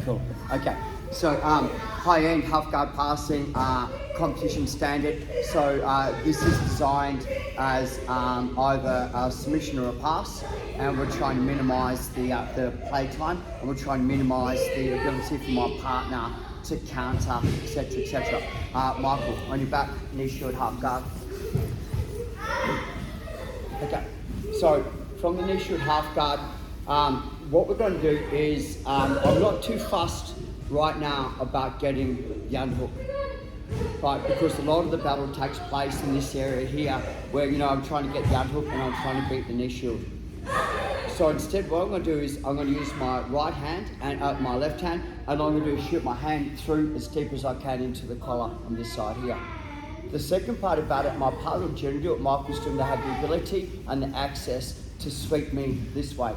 cool. Okay, so high-end half-guard passing competition standard. So this is designed as either a submission or a pass, and we're trying to minimise the play time, and we're trying to minimise the ability for my partner to counter, etc., etc. Michael, on your back, knee shield, half guard. Okay, so from the knee shield, half guard, what we're going to do is, I'm not too fussed right now about getting the underhook, right? Because a lot of the battle takes place in this area here, where I'm trying to get the underhook and I'm trying to beat the knee shield. So instead, what I'm going to do is I'm going to use my right hand and my left hand, and I'm going to shoot my hand through as deep as I can into the collar on this side here. The second part about it, my partner will generally do it. Michael's doing to have the ability and the access to sweep me this way.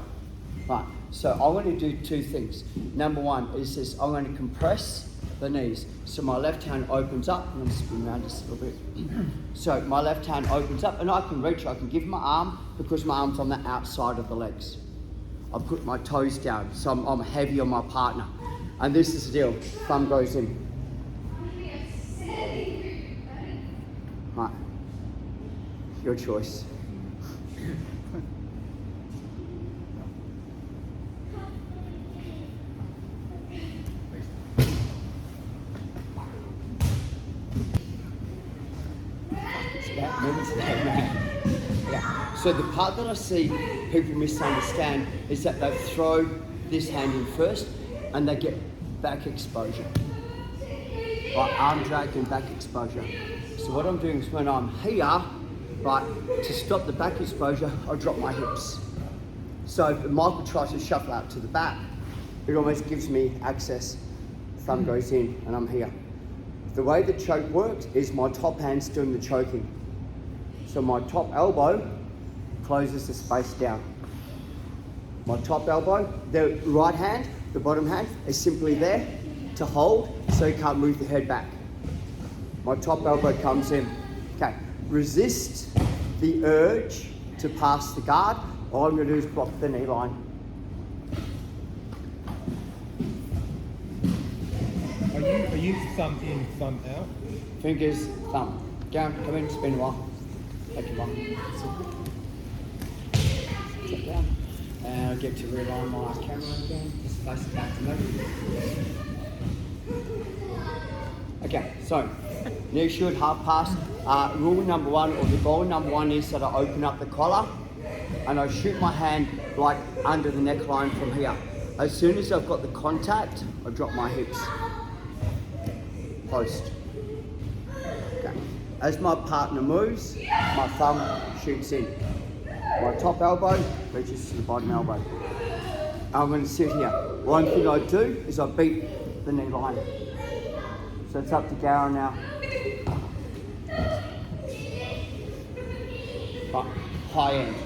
Right, so I'm going to do two things. Number one is this, I'm going to compress the knees. So my left hand opens up, I'm going to spin around just a little bit. So my left hand opens up and I can reach, I can give my arm because my arm's on the outside of the legs. I put my toes down, so I'm heavy on my partner. And this is the deal, thumb goes in. Right, your choice. Yeah. So the part that I see people misunderstand is that they throw this hand in first and they get back exposure. Right, arm drag and back exposure. So what I'm doing is when I'm here, right, to stop the back exposure, I drop my hips. So if Michael tries to shuffle out to the back, it almost gives me access. Thumb goes in and I'm here. The way the choke works is my top hand's doing the choking. So my top elbow closes the space down. My top elbow, the right hand, the bottom hand, is simply there to hold so you can't move the head back. My top elbow comes in. Okay, resist the urge to pass the guard. All I'm going to do is block the knee line. Are you thumb in, thumb out? Fingers, thumb. Down, come in, spin a while. Take your one. Sit down. And I'll get to realign my camera again. Just face it back to me. Okay, so knee shield, half pass. Rule number one, or the goal number one, is that I open up the collar and I shoot my hand like under the neckline from here. As soon as I've got the contact, I drop my hips. Post. Okay. As my partner moves, my thumb shoots in. My top elbow reaches to the bottom elbow. I'm going to sit here. One thing I do is I beat the knee line. So it's up to Garen now. Right. High end.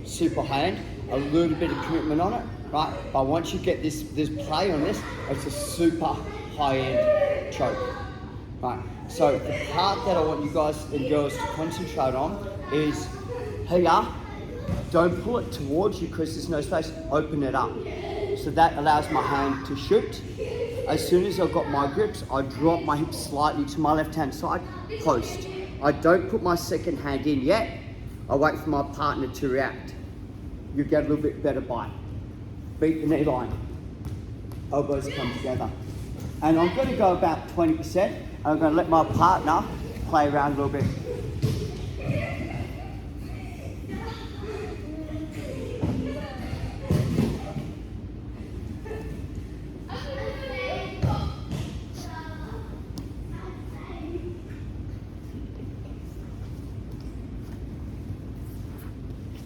Super high end. A little bit of commitment on it, right? But once you get this play on this, it's a super high end choke. Right, so the part that I want you guys and girls to concentrate on is here, don't pull it towards you because there's no space, open it up. So that allows my hand to shoot. As soon as I've got my grips, I drop my hips slightly to my left-hand side, post. I don't put my second hand in yet, I wait for my partner to react. You get a little bit better bite. Beat the knee line, elbows come together. And I'm going to go about 20%. I'm going to let my partner play around a little bit.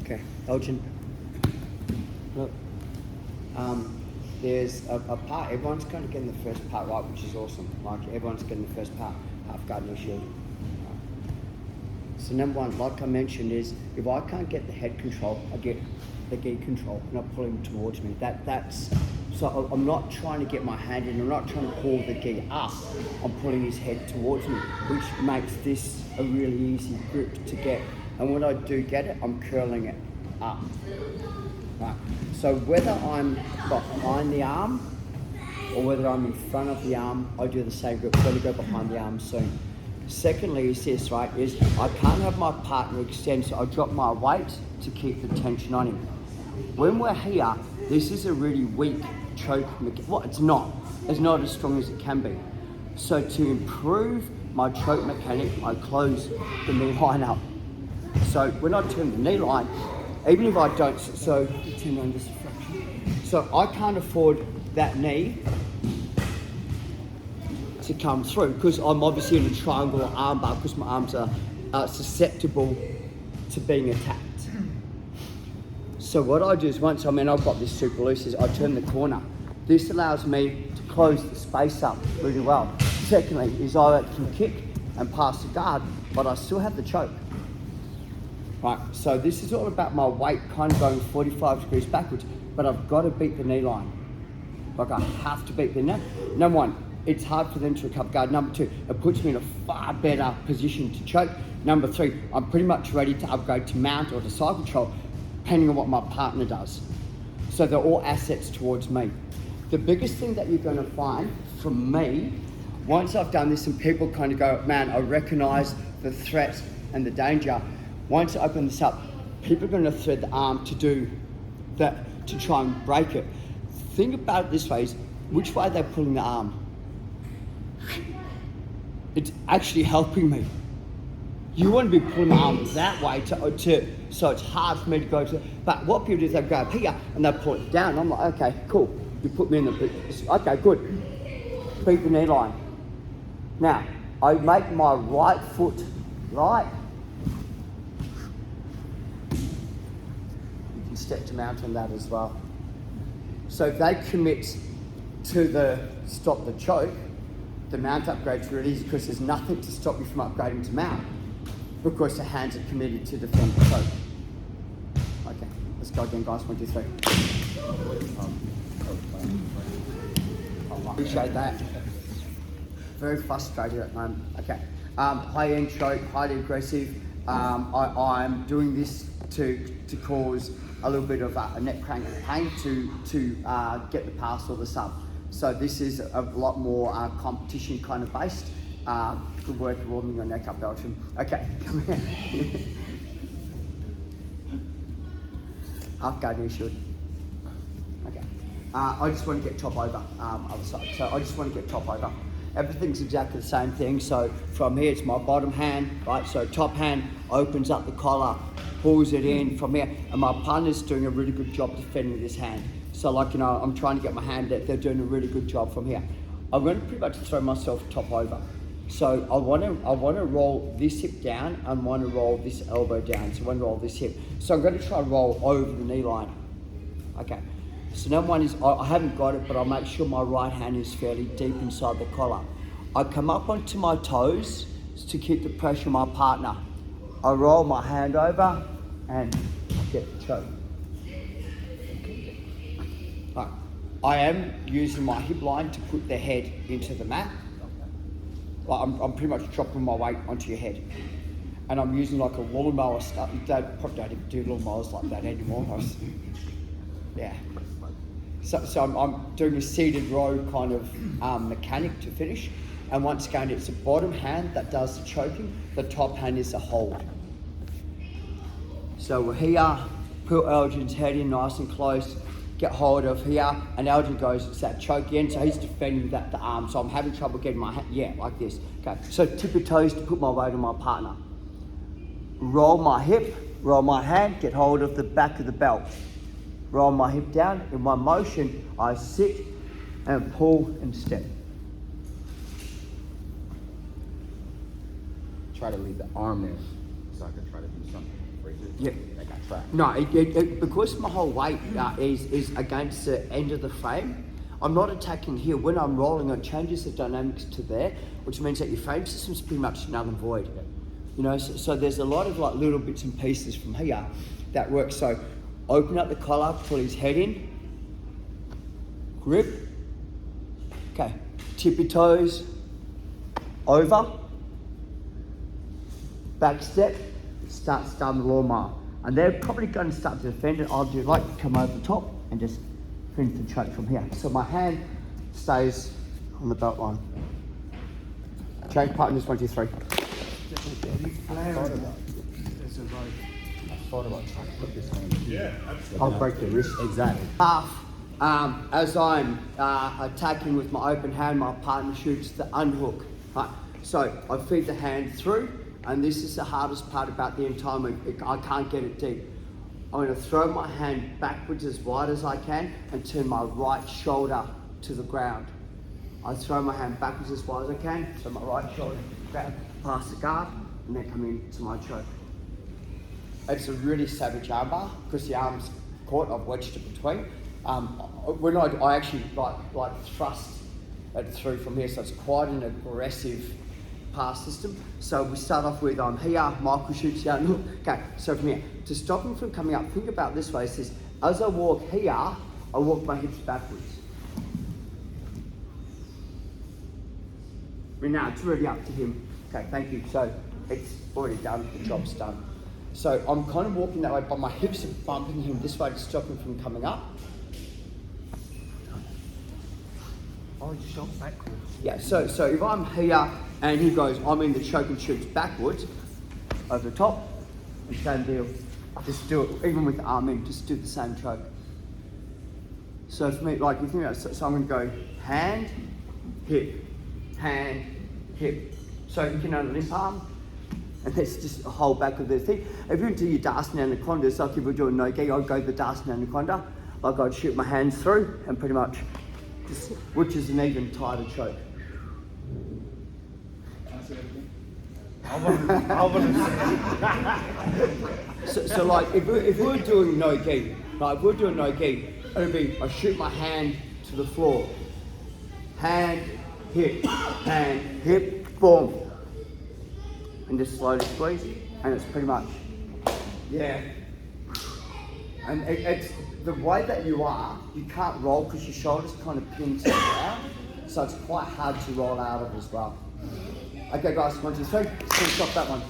Okay, Elgin. Look. There's a part, everyone's kind of getting the first part right, which is awesome. Like, everyone's getting the first part, half guard, knee shield. So number one, like I mentioned, is if I can't get the head control, I get the gi control, and I pull him towards me. So I'm not trying to get my hand in, I'm not trying to pull the gi up, I'm pulling his head towards me, which makes this a really easy grip to get. And when I do get it, I'm curling it up. Right. So whether I'm behind the arm or whether I'm in front of the arm, I do the same grip. Got to go behind the arm soon. Secondly is this, right, is I can't have my partner extend, so I drop my weight to keep the tension on him. When we're here, this is a really weak choke. Well, it's not. It's not as strong as it can be. So to improve my choke mechanic, I close the knee line up. So when I turn the knee line, even if I don't, so turn on just a fraction. So I can't afford that knee to come through because I'm obviously in a triangle arm bar because my arms are susceptible to being attacked. So what I do is once I've got this super loose, is I turn the corner. This allows me to close the space up really well. Secondly is I can kick and pass the guard, but I still have the choke. Right, so this is all about my weight kind of going 45 degrees backwards, but I've got to beat the knee line. Like I have to beat the knee. Number one, it's hard for them to recover guard. Number two, it puts me in a far better position to choke. Number three, I'm pretty much ready to upgrade to mount or to side control, depending on what my partner does. So they're all assets towards me. The biggest thing that you're going to find from me, once I've done this and people kind of go, man, I recognize the threat and the danger. Once I open this up, people are going to thread the arm to do that, to try and break it. Think about it this way, is which way they're pulling the arm. It's actually helping me. You want to be pulling my arm that way so it's hard for me to go to, but what people do is they go up here and they pull it down. I'm like, okay, cool. You put me in the, okay, good. Beat the knee line. Now, I make my right foot right. You can step to mount on that as well. So if they commit to the stop the choke, the mount upgrade's really easy because there's nothing to stop you from upgrading to mount because the hands are committed to defend the choke. Okay, let's go again, guys. 1, 2, 3. Appreciate that. Very frustrated at the moment. Okay, high end choke, highly aggressive. I'm doing this to cause a little bit of a neck crank pain to get the pass or the sub. So this is a lot more competition kind of based. Good work warming your neck up, Belgium. Okay, come here. Half guard you should. Okay. I just want to get top over other side. So I just want to get top over. Everything's exactly the same thing. So from here, it's my bottom hand, right? So top hand opens up the collar, pulls it in from here, and my partner's doing a really good job defending this hand. So like, you know, I'm trying to get my hand out. They're doing a really good job from here. I'm going to pretty much throw myself top over. So I want to roll this hip down and want to roll this elbow down. So I want to roll this hip. So I'm going to try and roll over the knee line. Okay. So number one is, I haven't got it, but I'll make sure my right hand is fairly deep inside the collar. I come up onto my toes to keep the pressure on my partner. I roll my hand over and get the choke. Right. I am using my hip line to put the head into the mat. Like I'm pretty much dropping my weight onto your head. And I'm using like a lawnmower stuff. They probably don't even do lawnmowers like that anymore. Yeah. So I'm doing a seated row kind of mechanic to finish. And once again, it's the bottom hand that does the choking. The top hand is the hold. So we're here, put Elgin's head in nice and close, get hold of here, and Elgin goes, it's that choke again, so he's defending the arm. So I'm having trouble getting my hand, yeah, like this. Okay, so tip your toes to put my weight on my partner. Roll my hip, roll my hand, get hold of the back of the belt. Roll my hip down. In one motion, I sit and pull and step. Try to leave the arm there so I can try to do something. Yeah. Like I try. No, because my whole weight is against the end of the frame, I'm not attacking here. When I'm rolling, it changes the dynamics to there, which means that your frame system's pretty much null and void. You know, so there's a lot of like little bits and pieces from here that work. So open up the collar, pull his head in, grip, okay, tip your toes, over, back step, start the lawnmower. And they're probably going to start to defend it. I'll do like to come over the top and just finish the choke from here. So my hand stays on the belt line. Change partners 1, 2, 3. I thought about trying to put this on. I'll break the wrist. Exactly. Half, as I'm attacking with my open hand, my partner shoots the unhook. Right. So I feed the hand through, and this is the hardest part about the entire move. I can't get it deep. I'm going to throw my hand backwards as wide as I can and turn my right shoulder to the ground. I throw my hand backwards as wide as I can, so my right shoulder to the ground, past the guard, and then come into my choke. It's a really savage armbar because the arm's caught, I've wedged it between. When I actually like thrust it through from here, so it's quite an aggressive pass system. So we start off with here, Michael shoots the unhook. Okay, so from here, to stop him from coming up, think about it this way, it says, as I walk here, I walk my hips backwards. But now it's really up to him. Okay, thank you. So it's already done, the job's done. So I'm kind of walking that way, but my hips are bumping him this way to stop him from coming up. Oh, you shot backwards. Yeah, so if I'm here and he goes, I'm in the choke and shoots backwards, over the top, and same deal. Just do it, even with the arm in, just do the same choke. So for me, like, you think about it, so I'm going to go hand, hip, so you can only limp arm, and that's just a whole back of the thing. If you do your Darshan Anaconda, it's like if we're doing no gi, I'd go the Darshan Anaconda, like I'd shoot my hands through and pretty much just, which is an even tighter choke. So like if we're doing no gi, like if we're doing no gi, it'll be I shoot my hand to the floor, hand, hip, boom, and just slowly squeeze, and it's pretty much, yeah. And it's the way that you can't roll because your shoulders kind of pin to the ground, so it's quite hard to roll out of as well. Okay guys, 1, 2, 3, let's stop that one.